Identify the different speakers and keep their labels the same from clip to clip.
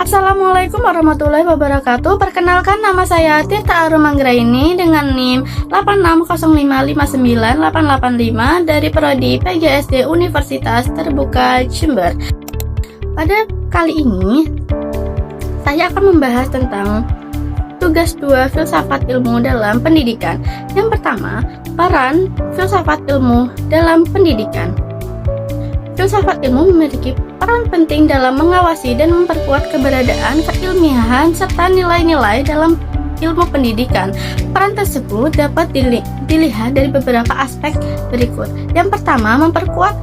Speaker 1: Assalamualaikum warahmatullahi wabarakatuh. Perkenalkan, nama saya Tirta Arum Anggraini dengan NIM 860559885 dari Prodi PGSD Universitas Terbuka Jember. Pada kali ini saya akan membahas tentang tugas 2 filsafat ilmu dalam pendidikan. Yang pertama, peran filsafat ilmu dalam pendidikan. Filsafat ilmu memiliki peran penting dalam mengawasi dan memperkuat keberadaan keilmiahan serta nilai-nilai dalam ilmu pendidikan. Peran tersebut dapat dilihat dari beberapa aspek berikut. Yang pertama, memperkuat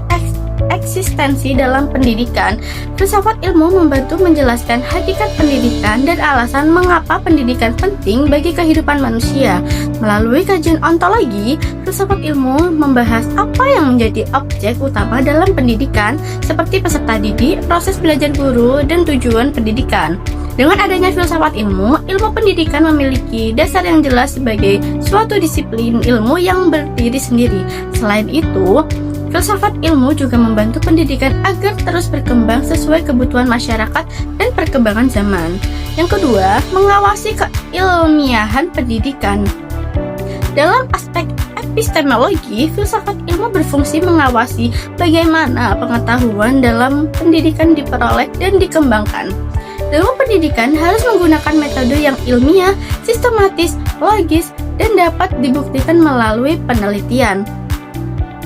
Speaker 1: eksistensi dalam pendidikan. Filsafat ilmu membantu menjelaskan hakikat pendidikan dan alasan mengapa pendidikan penting bagi kehidupan manusia. Melalui kajian ontologi, filsafat ilmu membahas apa yang menjadi objek utama dalam pendidikan, seperti peserta didik, proses belajar guru, dan tujuan pendidikan. Dengan adanya filsafat ilmu pendidikan memiliki dasar yang jelas sebagai suatu disiplin ilmu yang berdiri sendiri. Selain itu, filsafat ilmu juga membantu pendidikan agar terus berkembang sesuai kebutuhan masyarakat dan perkembangan zaman. Yang kedua, mengawasi keilmiahan pendidikan. Dalam aspek epistemologi, filsafat ilmu berfungsi mengawasi bagaimana pengetahuan dalam pendidikan diperoleh dan dikembangkan. Ilmu pendidikan harus menggunakan metode yang ilmiah, sistematis, logis, dan dapat dibuktikan melalui penelitian.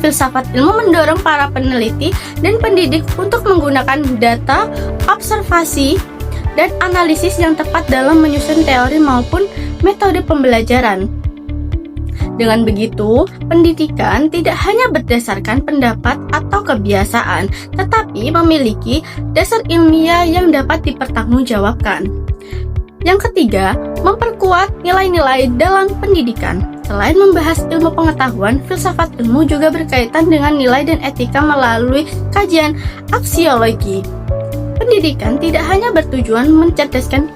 Speaker 1: Filsafat ilmu mendorong para peneliti dan pendidik untuk menggunakan data, observasi, dan analisis yang tepat dalam menyusun teori maupun metode pembelajaran. Dengan begitu, pendidikan tidak hanya berdasarkan pendapat atau kebiasaan, tetapi memiliki dasar ilmiah yang dapat dipertanggungjawabkan. Yang ketiga, memperkuat nilai-nilai dalam pendidikan. Selain membahas ilmu pengetahuan, filsafat ilmu juga berkaitan dengan nilai dan etika melalui kajian aksiologi. Pendidikan tidak hanya bertujuan mencerdaskan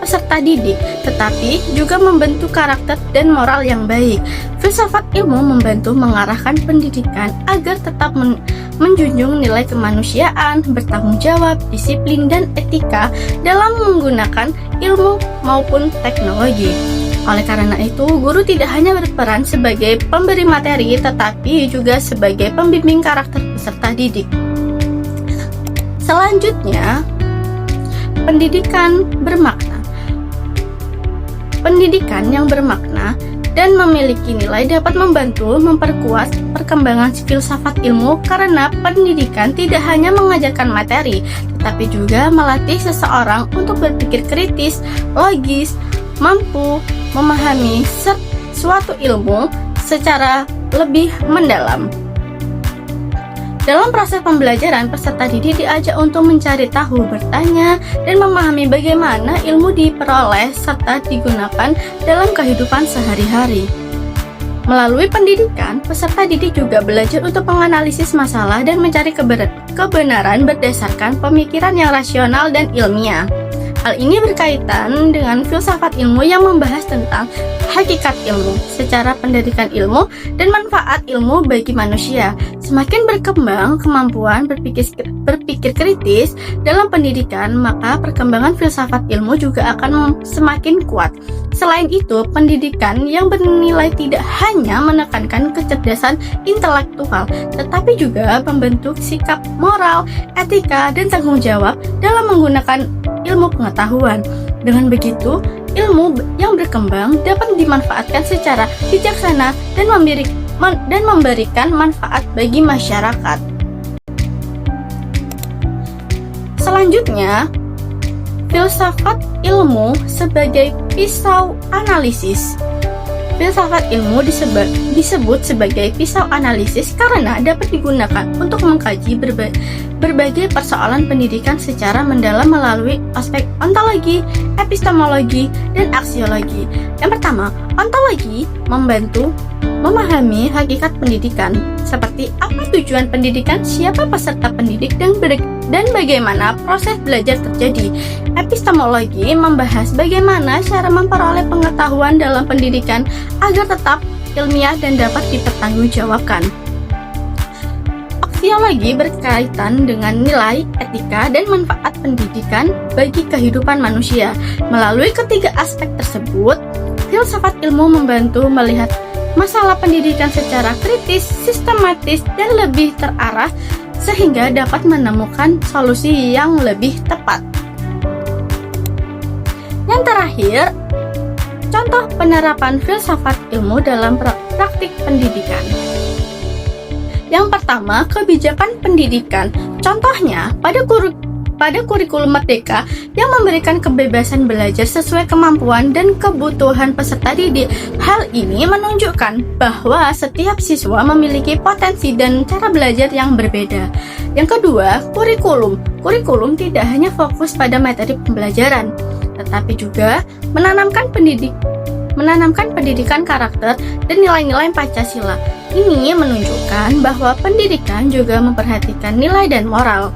Speaker 1: peserta didik, tetapi juga membentuk karakter dan moral yang baik. Filsafat ilmu membantu mengarahkan pendidikan agar tetap menjunjung nilai kemanusiaan, bertanggung jawab, disiplin, dan etika dalam menggunakan ilmu maupun teknologi. Oleh karena itu, guru tidak hanya berperan sebagai pemberi materi, tetapi juga sebagai pembimbing karakter peserta didik. Selanjutnya, pendidikan bermakna. Pendidikan yang bermakna dan memiliki nilai dapat membantu memperkuat perkembangan filsafat ilmu karena pendidikan tidak hanya mengajarkan materi, tetapi juga melatih seseorang untuk berpikir kritis, logis, mampu memahami suatu ilmu secara lebih mendalam. Dalam proses pembelajaran, peserta didik diajak untuk mencari tahu, bertanya, dan memahami bagaimana ilmu diperoleh serta digunakan dalam kehidupan sehari-hari. Melalui pendidikan, peserta didik juga belajar untuk menganalisis masalah dan mencari kebenaran berdasarkan pemikiran yang rasional dan ilmiah. Hal ini berkaitan dengan filsafat ilmu yang membahas tentang hakikat ilmu, secara pendidikan ilmu, dan manfaat ilmu bagi manusia. Semakin berkembang kemampuan berpikir kritis dalam pendidikan, maka perkembangan filsafat ilmu juga akan semakin kuat. Selain itu, pendidikan yang bernilai tidak hanya menekankan kecerdasan intelektual, tetapi juga membentuk sikap moral, etika, dan tanggung jawab dalam menggunakan ilmu pengetahuan. Dengan begitu, ilmu yang berkembang dapat dimanfaatkan secara bijaksana dan memberikan manfaat bagi masyarakat. Selanjutnya, filsafat ilmu sebagai pisau analisis. Filsafat ilmu disebut sebagai pisau analisis karena dapat digunakan untuk mengkaji berbagai persoalan pendidikan secara mendalam melalui aspek ontologi, epistemologi, dan aksiologi. Yang pertama, ontologi membantu memahami hakikat pendidikan, seperti apa tujuan pendidikan, siapa peserta pendidik, dan bagaimana proses belajar terjadi. Epistemologi membahas bagaimana cara memperoleh pengetahuan dalam pendidikan agar tetap ilmiah dan dapat dipertanggungjawabkan. Sosiologi berkaitan dengan nilai, etika, dan manfaat pendidikan bagi kehidupan manusia. Melalui ketiga aspek tersebut, filsafat ilmu membantu melihat masalah pendidikan secara kritis, sistematis, dan lebih terarah sehingga dapat menemukan solusi yang lebih tepat. Yang terakhir, contoh penerapan filsafat ilmu dalam praktik pendidikan. Yang pertama, kebijakan pendidikan. Contohnya, pada kurikulum Merdeka yang memberikan kebebasan belajar sesuai kemampuan dan kebutuhan peserta didik. Hal ini menunjukkan bahwa setiap siswa memiliki potensi dan cara belajar yang berbeda. Yang kedua, kurikulum. Kurikulum tidak hanya fokus pada materi pembelajaran, tetapi juga menanamkan pendidikan karakter dan nilai-nilai Pancasila. Ini menunjukkan bahwa pendidikan juga memperhatikan nilai dan moral.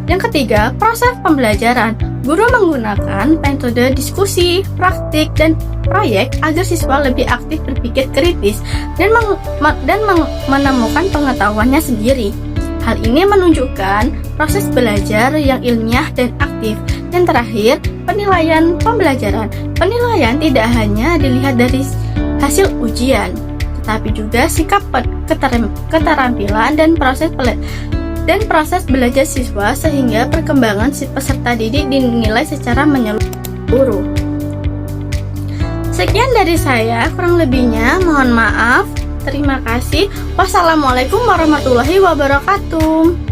Speaker 1: Yang ketiga, proses pembelajaran. Guru menggunakan metode diskusi, praktik, dan proyek agar siswa lebih aktif berpikir kritis dan menemukan pengetahuannya sendiri. Hal ini menunjukkan proses belajar yang ilmiah dan aktif. Yang terakhir, penilaian pembelajaran. Penilaian tidak hanya dilihat dari hasil ujian, tetapi juga sikap keterampilan dan proses belajar siswa sehingga perkembangan si peserta didik dinilai secara menyeluruh. Sekian dari saya, kurang lebihnya mohon maaf. Terima kasih. Wassalamualaikum warahmatullahi wabarakatuh.